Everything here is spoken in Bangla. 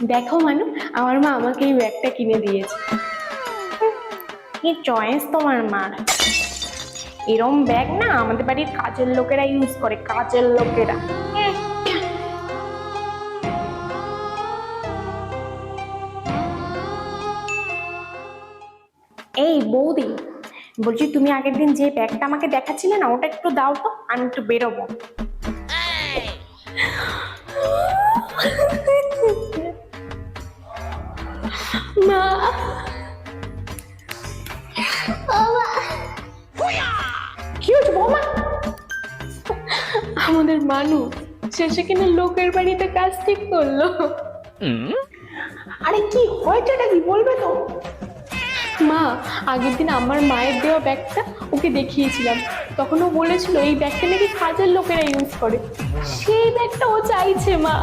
দেখো মানু, আমার মা আমাকে এই ব্যাগটা কিনে দিয়েছে। কি চয়েস তোমার মার! এরম ব্যাগ না আমাদের বাড়ির কাজের লোকেরা ইউজ করে, কাজের লোকেরা। এই বৌদি, বলছি তুমি আগের দিন যে ব্যাগটা আমাকে দেখাচ্ছিলে না, ওটা একটু দাও তো, আমি একটু বেরোবো। মা, কি হচ্ছে বৌমা? আমাদের মানু শেষে কিনা লোকের বাড়িতে কাজ ঠিক করলো। আরে কি হয়েছেটা কি বলবে তো? মা, আগের দিন আমার মায়ের দেওয়া ব্যাগটা ওকে দেখিয়েছিলাম, তখন ও বলেছিল এই ব্যাগটা নাকি কাজের লোকেরা ইউজ করে, সেই ব্যাগটা ও চাইছে মা।